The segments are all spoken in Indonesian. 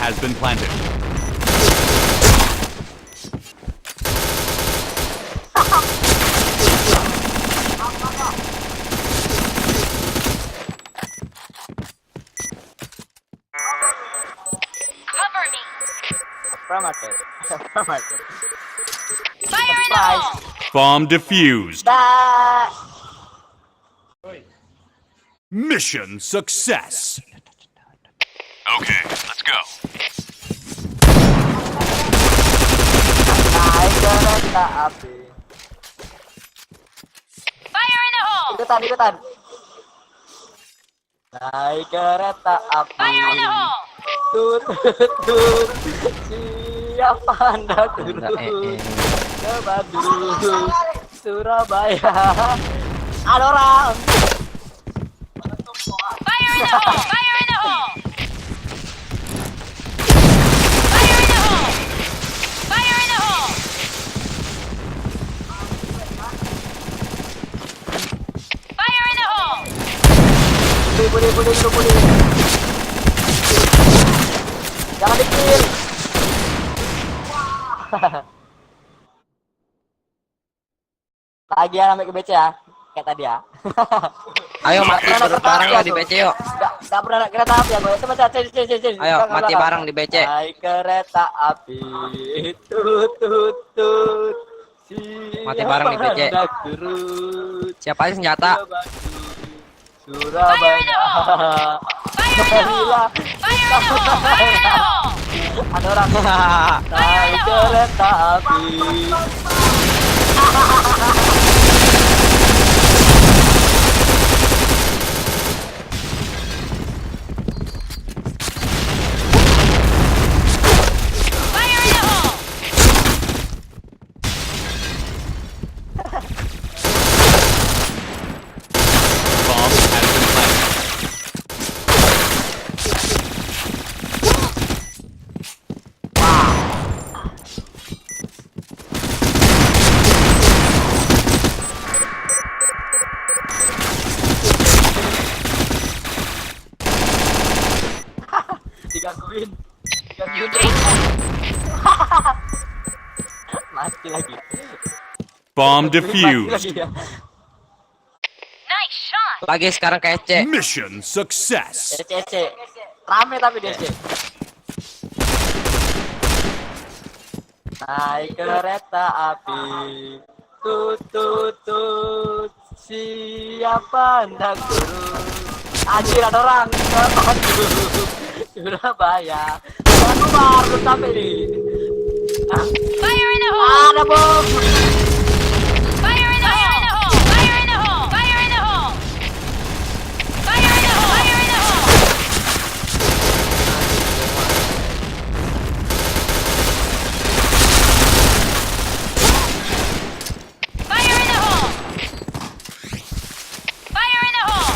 has been planted. Cover me. Affirmative. Affirmative. Fire in the hole. Bomb defused. Dah. Mission success. Okay, let's go. Naik kereta api. Fire in the hole. Ikutan, ikutan. Naik kereta api. Fire in the hole. Tut, tut, tut. Siapa Anda turun ke Bandung, Surabaya? Ada orang. Fire in the hole. Fire in the hole. Fire in the hole. Fire in the hole. Fire in the hole. Boleh. Jangan dikir. Lagi ya sampai ke BC ya, kayak tadi ya. Ayo mati bareng lah di BC yuk. Gak pernah naik kereta api ya gue. Coba cek. Ayo mati bareng di BC. Naik kereta api, tut tut tut. Mati bareng di BC. Siapa aja senjata? Surabaya. Fire in the hole. Fire in the hole. Fire in the hole. Ada orang naik kereta api. Fire in the hole. Bomb has been planted. Digangguin. Mati lagi. Bomb Mati defused. lagi ya. Nice shot. Lagi sekarang kece. Mission success. DC. Rame tapi DC. Naik kereta api. Tut tut tut. Siapa hendak turun? Anjir ada orang ke Bandung, Surabaya. Aku baru sampai nih. Fire in the hole. Ada bom. Fire in the hole. Fire in the hole. Fire in the hole. Fire in the hole. Fire in the hole. Fire in the hole. Fire in the hole.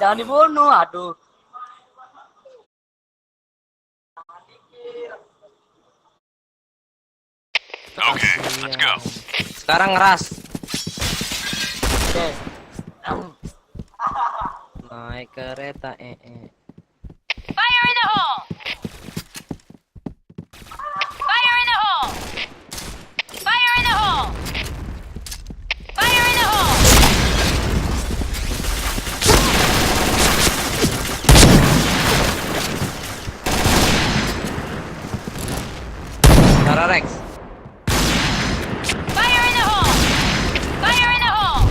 Jangan dibunuh, aduh. Okay, let's go. Sekarang ngeras. Oke. Naik kereta Fire in the hole. Fire in the hole. Fire in the hole. Fire in the hole. Cara Rex. Fire in the hole. Fire in the hole.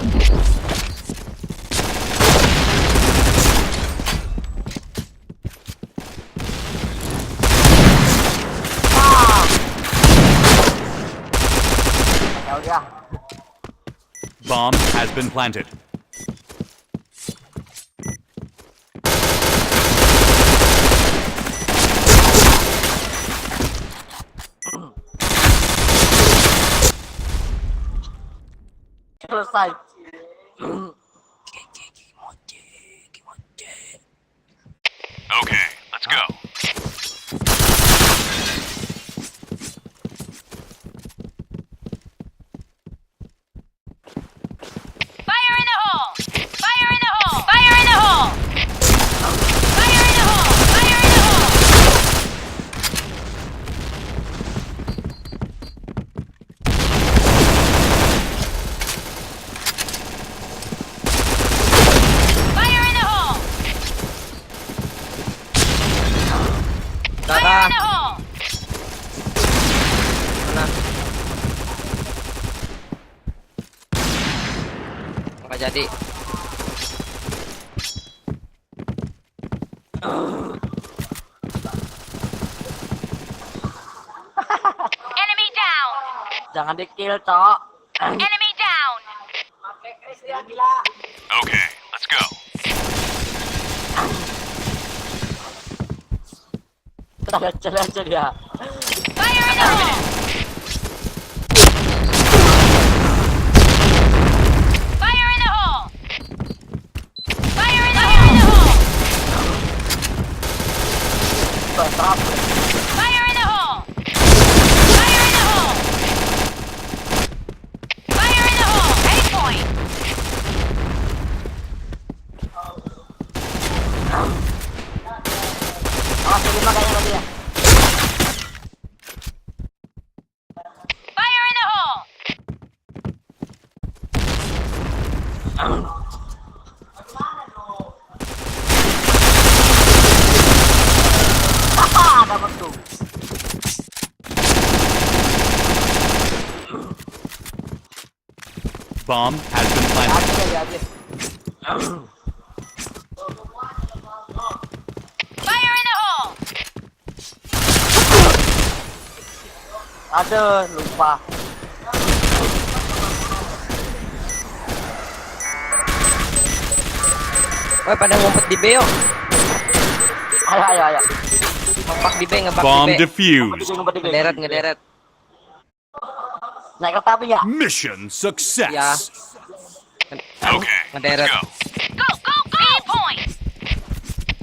Ya udah. Bomb has been planted. selesai. Okay, let's go. Fire in the hole! Fire in the hole! Fire in the hole! Fire in the hole! Fire in the hole! Fire in the hole! Fire Tara. in the hole! Mana? Nggak jadi. Enemy down! Jangan di-kill, Cok. Enemy down! Okay, let's go. Kita kecil aja dia. Fire in the hole! Fire in the hole! Fire in the hole! Bertrap. Fire in the hole! Fire in the hole! Fire in the hole! 8 point! Awas 5 kayaknya tadi ya. Fire in the hole! Haha, dapat tuh. Bomb has been planted. Aja ya, aja. Fire in the hole! Aduh, lupa. Woi, pada ngumpet di B yuk. Ayo, ayo, ayo. Ngebak di B, ngebak Bomb di B. defused. Ngederet, ngederet. Naik kereta api ya? Mission Ya. success. Okay, Ngederet. let's go. Go, go, go! B point!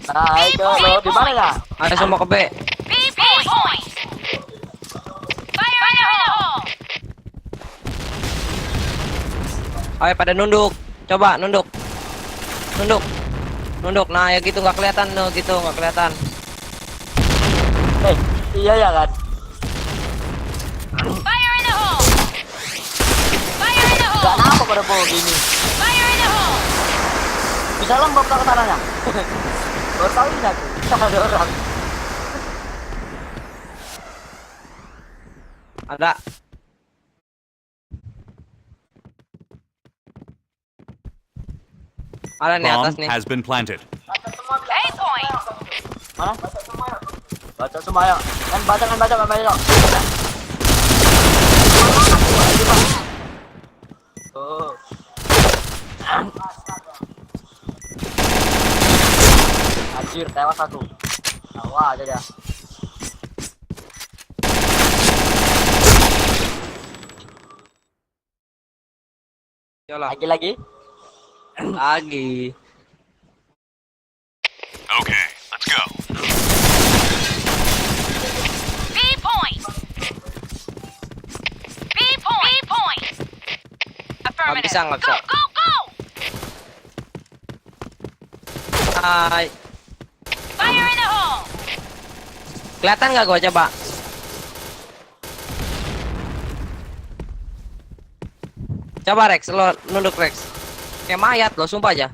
Nah, itu lo di mana ya? Ada semua ke B. B point! Fire in the hole! Ayo pada nunduk. Coba nunduk. Nunduk. Nunduk. Nah, ya gitu nggak kelihatan no, gitu nggak kelihatan. Iya ya kan? Fire in the hole! Fire in the Gak hole! napa pada bawa gini. Fire in the hole! Bisa lembab ke tanahnya. Baru tahu ini aku. Ada orang. Ada. Ada nih atas Bomb nih. has been planted. 8 point! Mana? Baca semua ya. Kan baca. Oh. Anjir, tewas aku. Tawa aja dia. Yolah. Lagi. Lagi. Okay, let's go. B point! B point! B point! Affirmative. bisa, nggak bisa. Go, go, go! Hai. Fire in the hole! Kelihatan nggak gua coba? Coba Rex, lo nunduk Rex. Kayak mayat lo, sumpah aja.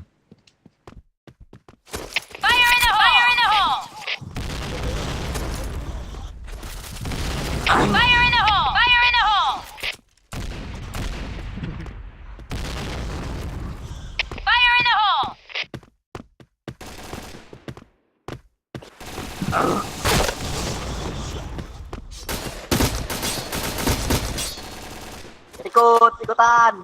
Fire in the hole! Fire in the hole! Fire in the hole! Fire in the hole! Fire in the hole! Ikutan.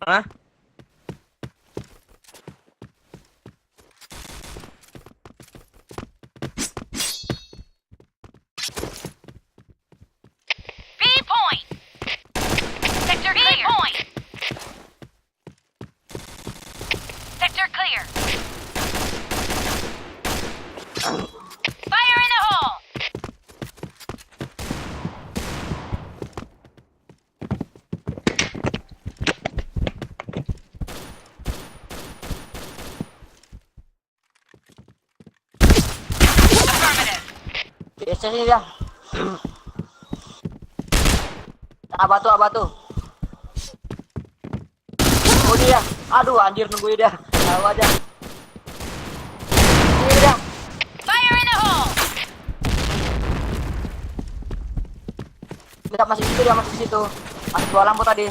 Hah? Sini dia. Abatu. Oh dia. Aduh anjir nungguin dia. Tahu aja. Ini dia. Fire in the hole! Dia masih di situ, Masih dua lampu tadi.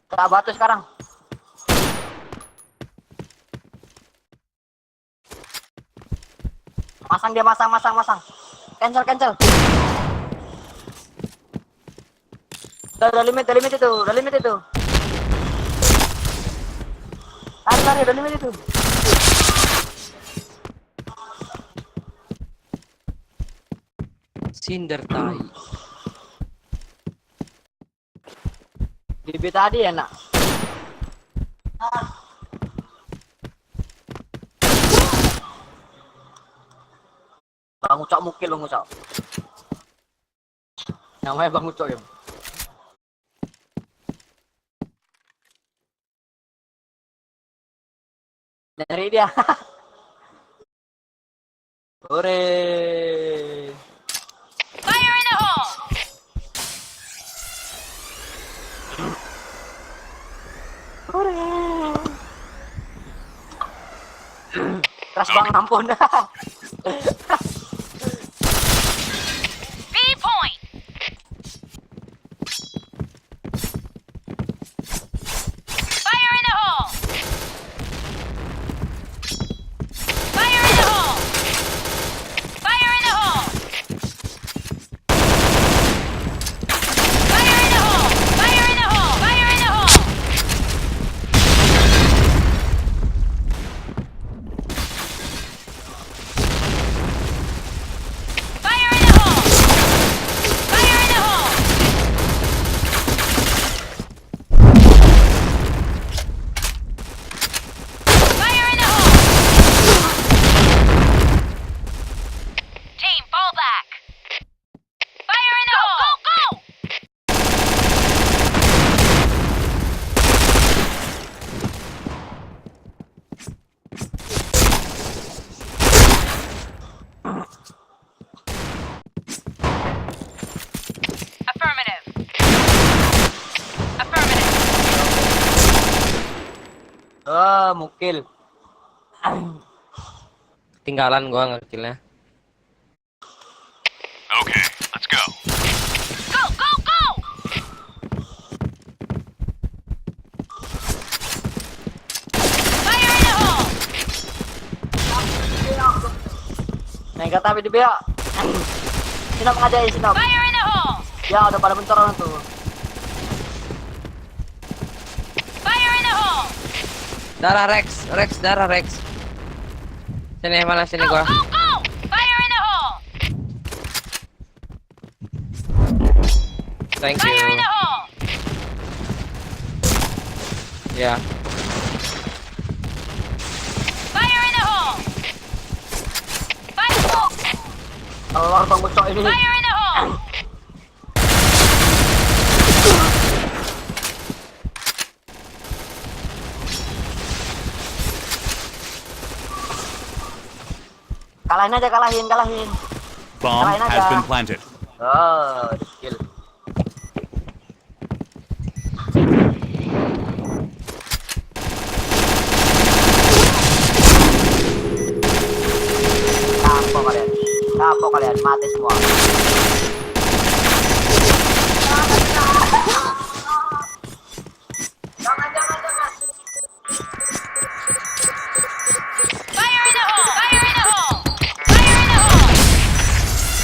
Kita batu sekarang. Masang dia, masang. Cancel. Udah limit itu. Lari, udah limit itu. Cinder tai. Di B tadi enak. Bang Ucok mukil Bang Ucok. Namanya Bang Ucok ya. Dari dia. Hore. Fire in the hole! Keras banget ampun. B point! Fire in the hole! Fire in the hole! Fire in the hole! Fire in the hole! Fire in the hole! Fire in the hole! Fire in the hole! Fire in the hole! Fire in the hole! Team, fall back! Fire in the hole! Go! Affirmative. Affirmative. Oh, mukil. Tinggalan gua ngekillnya. Okay, let's go. Go, go, go! Fire in the hole! Naik kata tapi di BA. Sinop aja ya, Sinop. Fire in the hole! Ya, udah pada bentor orang tuh. Fire in the hole! Darah Rex. Sini mana sini Go, gua. go, go! Fire in the hole! Thank Fire in you. the hole! Ya. Fire in the hole! Fire! Allah Bang Ucok ini. Fire in the hole! Kalahin. Bomb Kalahin has aja. been planted. Oh, di skill. Kapok kalian, mati semua. Fire in the hole! Fire in the hole! Fire in the hole!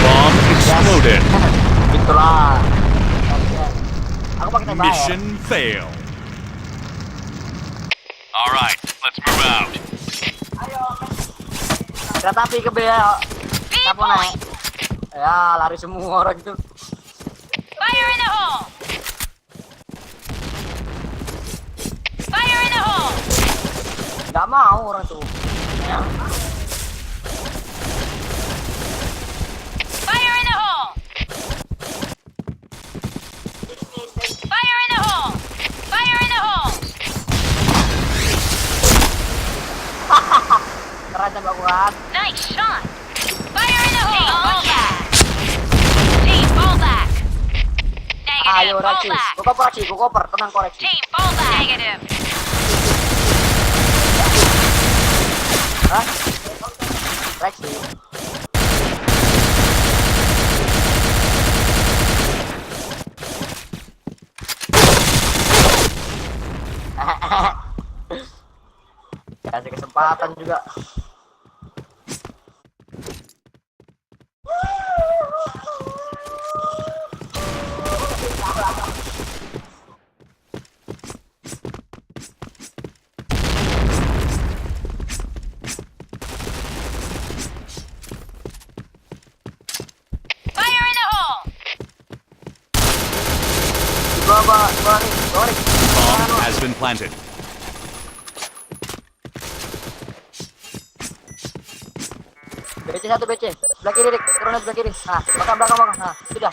Bomb exploded. Itulah. Aku pakai tembak ya. Mission failed. All right, let's move out. Kereta api ke B ya. B Kamu naik. point! Ya, lari semua orang itu. Fire in the hole! Fire in the hole! Gak mau orang tuh. Fire in the hole! kan. Nice shot. Fire in the hole. Team, yeah. Team, fall back. Ayo Negative, fall Rexy, back. gue koper, gue koper, tenang koreksi. Team, fall back. Negative. Hah? Rexy. Kasih kesempatan juga. Fire in the hole. Dua nih. Bomb has been planted. BC 1 BC. Sebelah kiri, Rik. Turunnya sebelah kiri. Nah, belakang. Nah, sudah.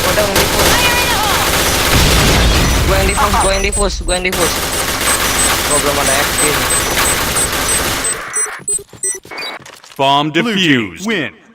Udah yang difus. Fire in the hole. Gue yang difus. Gue belum ada FK. Bomb defused. Win.